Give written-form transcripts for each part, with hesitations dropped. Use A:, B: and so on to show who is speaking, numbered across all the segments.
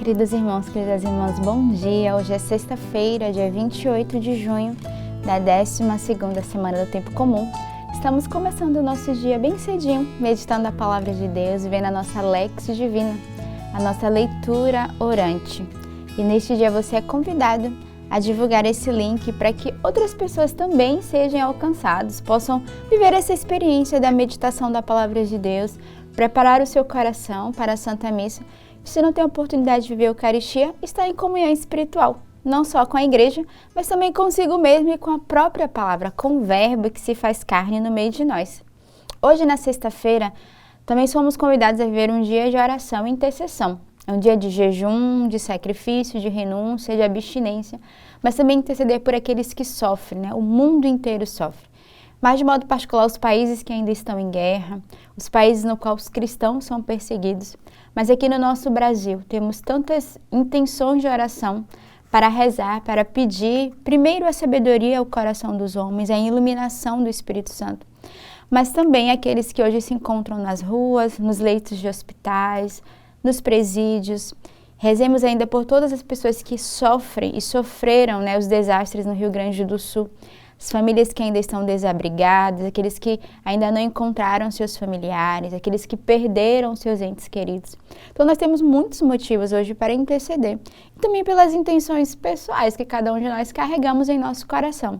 A: queridos irmãos, queridas irmãs, bom dia. Hoje é sexta-feira, dia 28 de junho, da 12ª semana do Tempo Comum. Estamos começando o nosso dia bem cedinho, meditando a Palavra de Deus, vendo a nossa Lex Divina, a nossa leitura orante. E neste dia você é convidado a divulgar esse link para que outras pessoas também sejam alcançadas, possam viver essa experiência da meditação da Palavra de Deus, preparar o seu coração para a Santa Missa. Se não tem a oportunidade de viver a Eucaristia, está em comunhão espiritual, não só com a igreja, mas também consigo mesmo e com a própria palavra, com o Verbo que se faz carne no meio de nós. Hoje, na sexta-feira, também somos convidados a viver um dia de oração e intercessão. É um dia de jejum, de sacrifício, de renúncia, de abstinência, mas também interceder por aqueles que sofrem, né? O mundo inteiro sofre. Mas de modo particular os países que ainda estão em guerra, os países no qual os cristãos são perseguidos. Mas aqui no nosso Brasil temos tantas intenções de oração para rezar, para pedir primeiro a sabedoria ao coração dos homens, a iluminação do Espírito Santo. Mas também aqueles que hoje se encontram nas ruas, nos leitos de hospitais, nos presídios. Rezemos ainda por todas as pessoas que sofrem e sofreram, né, os desastres no Rio Grande do Sul. As famílias que ainda estão desabrigadas, aqueles que ainda não encontraram seus familiares, aqueles que perderam seus entes queridos. Então nós temos muitos motivos hoje para interceder. E também pelas intenções pessoais que cada um de nós carregamos em nosso coração.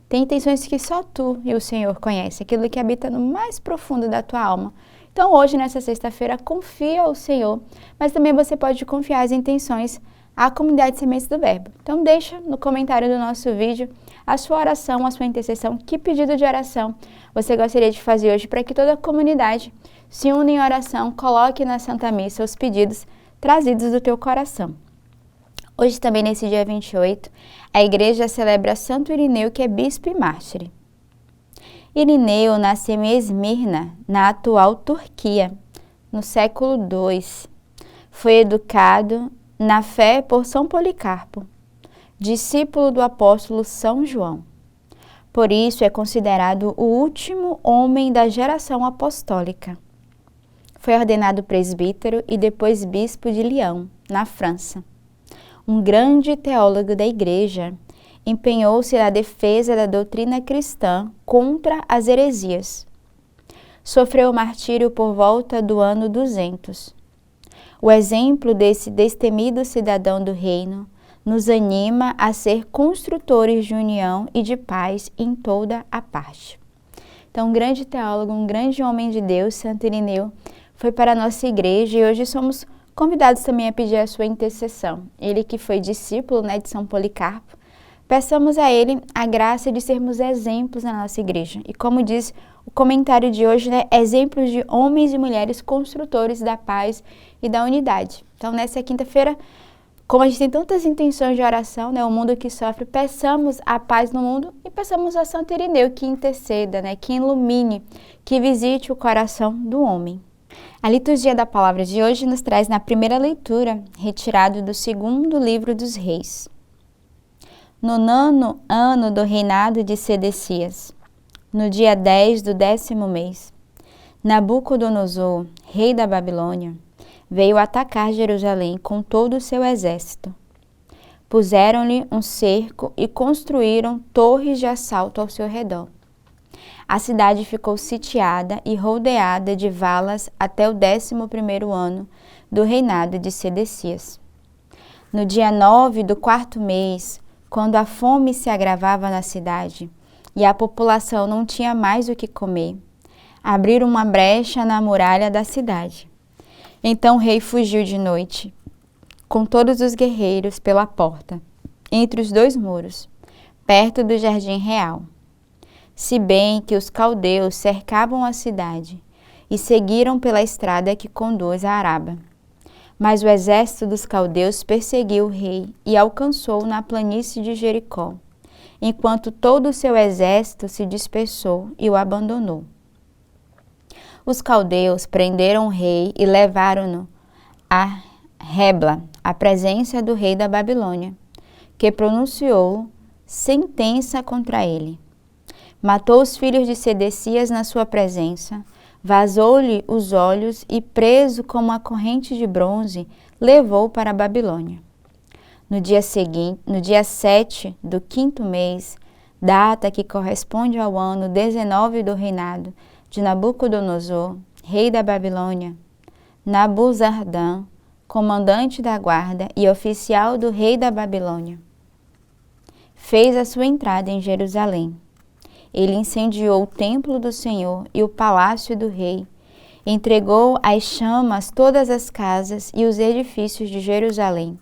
A: Tem intenções que só tu e o Senhor conhecem, aquilo que habita no mais profundo da tua alma. Então hoje, nessa sexta-feira, confia ao Senhor, mas também você pode confiar as intenções à comunidade Sementes do Verbo. Então deixa no comentário do nosso vídeo a sua oração, a sua intercessão, que pedido de oração você gostaria de fazer hoje para que toda a comunidade se una em oração, coloque na Santa Missa os pedidos trazidos do teu coração. Hoje também, nesse dia 28, a igreja celebra Santo Irineu, que é bispo e mártir. Irineu nasceu em Esmirna, na atual Turquia, no século II. Foi educado na fé por São Policarpo, discípulo do apóstolo São João. Por isso é considerado o último homem da geração apostólica. Foi ordenado presbítero e depois bispo de Lyon, na França. Um grande teólogo da igreja, empenhou-se na defesa da doutrina cristã contra as heresias. Sofreu o martírio por volta do ano 200. O exemplo desse destemido cidadão do reino nos anima a ser construtores de união e de paz em toda a parte. Então, um grande teólogo, um grande homem de Deus, Santo Irineu, foi para a nossa igreja e hoje somos convidados também a pedir a sua intercessão. Ele que foi discípulo, né, de São Policarpo, peçamos a ele a graça de sermos exemplos na nossa igreja. E como diz o comentário de hoje, né, exemplos de homens e mulheres construtores da paz e da unidade. Então, nessa quinta-feira, como a gente tem tantas intenções de oração, né, o mundo que sofre, peçamos a paz no mundo e peçamos a Santo Irineu que interceda, né, que ilumine, que visite o coração do homem. A liturgia da palavra de hoje nos traz na primeira leitura, retirado do segundo livro dos Reis. No 9º ano do reinado de Sedecias, no dia 10 do 10º mês, Nabucodonosor, rei da Babilônia, veio atacar Jerusalém com todo o seu exército. Puseram-lhe um cerco e construíram torres de assalto ao seu redor. A cidade ficou sitiada e rodeada de valas até o 11º ano do reinado de Sedecias. No dia 9 do 4º mês, quando a fome se agravava na cidade e a população não tinha mais o que comer, abriram uma brecha na muralha da cidade. Então o rei fugiu de noite, com todos os guerreiros pela porta, entre os dois muros, perto do jardim real. Se bem que os caldeus cercavam a cidade e seguiram pela estrada que conduz a Araba. Mas o exército dos caldeus perseguiu o rei e alcançou na planície de Jericó, enquanto todo o seu exército se dispersou e o abandonou. Os caldeus prenderam o rei e levaram-no a Rebla, à presença do rei da Babilônia, que pronunciou sentença contra ele. Matou os filhos de Sedecias na sua presença, vazou-lhe os olhos e, preso com uma corrente de bronze, levou para a Babilônia. No dia 7 do 5º mês, data que corresponde ao ano 19 do reinado de Nabucodonosor, rei da Babilônia, Nabuzardã, comandante da guarda e oficial do rei da Babilônia, fez a sua entrada em Jerusalém. Ele incendiou o templo do Senhor e o palácio do rei, entregou às chamas todas as casas e os edifícios de Jerusalém.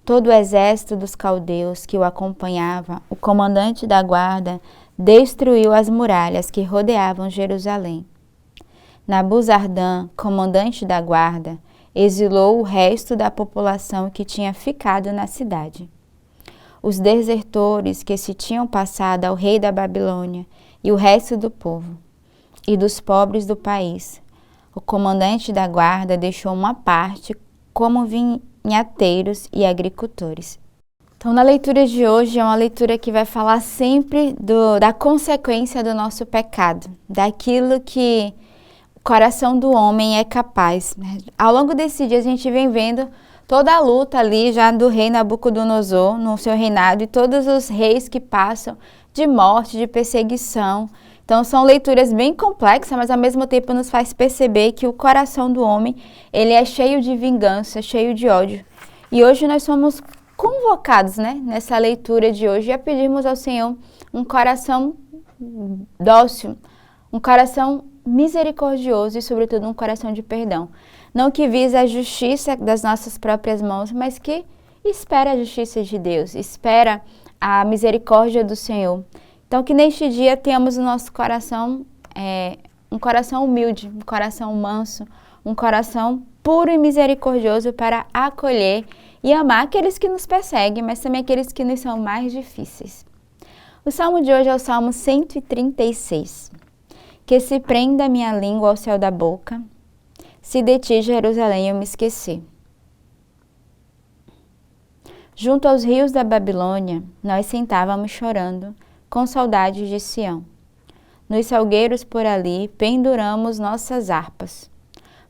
A: Todo o exército dos caldeus que o acompanhava, o comandante da guarda, destruiu as muralhas que rodeavam Jerusalém. Nabuzardã, comandante da guarda, exilou o resto da população que tinha ficado na cidade. Os desertores que se tinham passado ao rei da Babilônia e o resto do povo e dos pobres do país. O comandante da guarda deixou uma parte como vinhateiros e agricultores. Então, na leitura de hoje, é uma leitura que vai falar sempre da consequência do nosso pecado, daquilo que o coração do homem é capaz. Ao longo desse dia, a gente vem vendo toda a luta ali já do rei Nabucodonosor no seu reinado e todos os reis que passam de morte, de perseguição. Então são leituras bem complexas, mas ao mesmo tempo nos faz perceber que o coração do homem, ele é cheio de vingança, cheio de ódio. E hoje nós somos convocados, nessa leitura de hoje a pedirmos ao Senhor um coração dócil, um coração misericordioso e sobretudo um coração de perdão. Não que vise a justiça das nossas próprias mãos, mas que espera a justiça de Deus, espera a misericórdia do Senhor. Então, que neste dia tenhamos no nosso coração um coração humilde, um coração manso, um coração puro e misericordioso para acolher e amar aqueles que nos perseguem, mas também aqueles que nos são mais difíceis. O salmo de hoje é o Salmo 136. Que se prenda minha língua ao céu da boca, se de ti, Jerusalém, eu me esqueci. Junto aos rios da Babilônia, nós sentávamos chorando, com saudade de Sião. Nos salgueiros por ali, penduramos nossas harpas,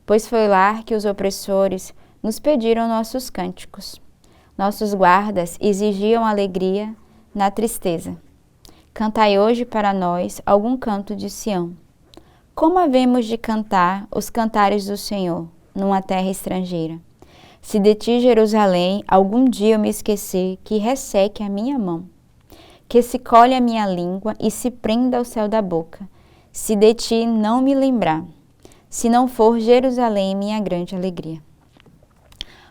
A: pois foi lá que os opressores nos pediram nossos cânticos. Nossos guardas exigiam alegria na tristeza. Cantai hoje para nós algum canto de Sião. Como havemos de cantar os cantares do Senhor numa terra estrangeira? Se de ti, Jerusalém, algum dia eu me esquecer, que resseque a minha mão, que se colhe a minha língua e se prenda ao céu da boca, se de ti não me lembrar, se não for Jerusalém minha grande alegria.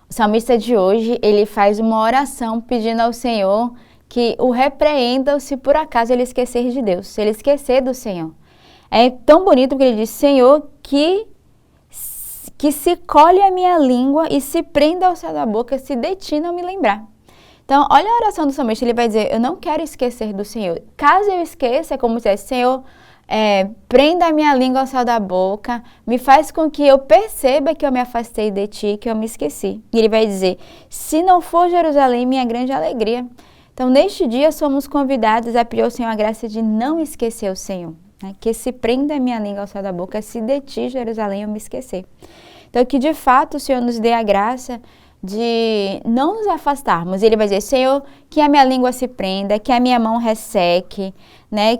A: O salmista de hoje, ele faz uma oração pedindo ao Senhor que o repreendam se por acaso ele esquecer de Deus, se ele esquecer do Senhor. É tão bonito que ele diz, Senhor, que se colhe a minha língua e se prenda ao céu da boca, se de ti não me lembrar. Então, olha a oração do salmista, ele vai dizer, eu não quero esquecer do Senhor. Caso eu esqueça, é como se Senhor, prenda a minha língua ao céu da boca, me faz com que eu perceba que eu me afastei de ti, que eu me esqueci. E ele vai dizer, se não for Jerusalém, minha grande alegria. Então, neste dia, somos convidados a pedir ao Senhor a graça de não esquecer o Senhor. Que se prenda a minha língua ao céu da boca, se de ti, Jerusalém, eu me esquecer. Então, que de fato o Senhor nos dê a graça de não nos afastarmos. Ele vai dizer, Senhor, que a minha língua se prenda, que a minha mão resseque,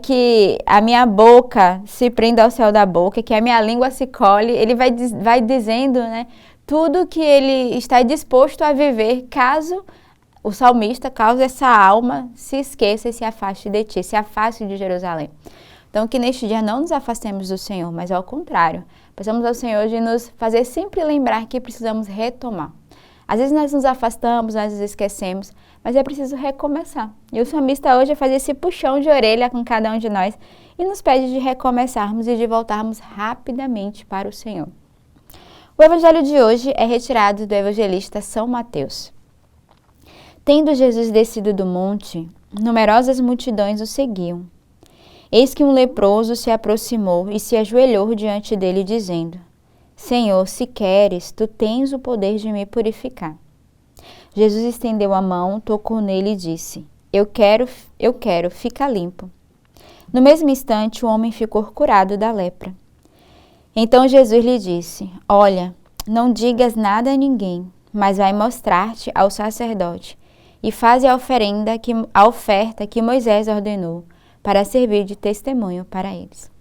A: que a minha boca se prenda ao céu da boca, que a minha língua se colhe. Ele vai dizendo, tudo que ele está disposto a viver caso o salmista, caso essa alma se esqueça e se afaste de ti, se afaste de Jerusalém. Então, que neste dia não nos afastemos do Senhor, mas ao contrário, peçamos ao Senhor de nos fazer sempre lembrar que precisamos retomar. Às vezes nós nos afastamos, nós nos esquecemos, mas é preciso recomeçar. E o salmista hoje faz esse puxão de orelha com cada um de nós e nos pede de recomeçarmos e de voltarmos rapidamente para o Senhor. O evangelho de hoje é retirado do evangelista São Mateus. Tendo Jesus descido do monte, numerosas multidões o seguiam. Eis que um leproso se aproximou e se ajoelhou diante dele, dizendo, Senhor, se queres, tu tens o poder de me purificar. Jesus estendeu a mão, tocou nele e disse, Eu quero, fica limpo. No mesmo instante, o homem ficou curado da lepra. Então Jesus lhe disse: Olha, não digas nada a ninguém, mas vai mostrar-te ao sacerdote e faze a oferta que Moisés ordenou, para servir de testemunho para eles.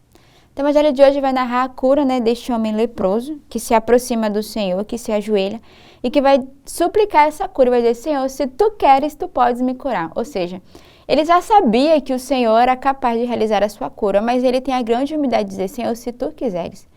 A: Então, o evangelho de hoje vai narrar a cura, deste homem leproso, que se aproxima do Senhor, que se ajoelha e que vai suplicar essa cura. Vai dizer: Senhor, se tu queres, tu podes me curar. Ou seja, ele já sabia que o Senhor era capaz de realizar a sua cura, mas ele tem a grande humildade de dizer: Senhor, se tu quiseres.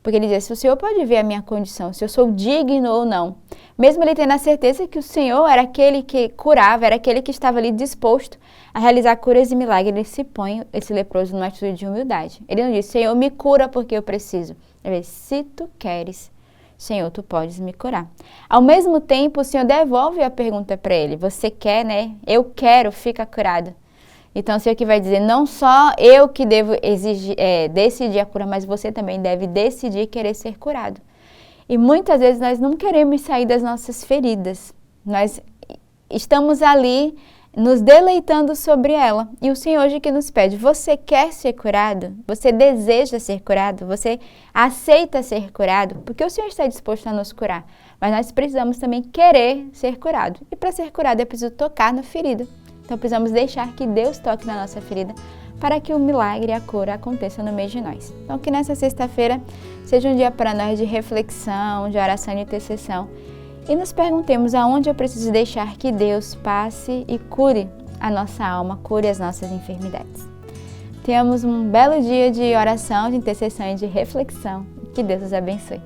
A: Porque ele diz: se o Senhor pode ver a minha condição, se eu sou digno ou não. Mesmo ele tendo a certeza que o Senhor era aquele que curava, era aquele que estava ali disposto a realizar curas e milagres, ele se põe, esse leproso, numa atitude de humildade. Ele não diz: Senhor, me cura porque eu preciso. Ele diz: se tu queres, Senhor, tu podes me curar. Ao mesmo tempo, o Senhor devolve a pergunta para ele: você quer, Eu quero, fica curado. Então, o Senhor que vai dizer: não só eu que devo decidir a cura, mas você também deve decidir querer ser curado. E muitas vezes nós não queremos sair das nossas feridas. Nós estamos ali nos deleitando sobre ela. E o Senhor hoje que nos pede: você quer ser curado? Você deseja ser curado? Você aceita ser curado? Porque o Senhor está disposto a nos curar. Mas nós precisamos também querer ser curado. E para ser curado é preciso tocar na ferida. Então precisamos deixar que Deus toque na nossa ferida para que o milagre e a cura aconteça no meio de nós. Então que nessa sexta-feira seja um dia para nós de reflexão, de oração e de intercessão. E nos perguntemos aonde eu preciso deixar que Deus passe e cure a nossa alma, cure as nossas enfermidades. Tenhamos um belo dia de oração, de intercessão e de reflexão. Que Deus os abençoe.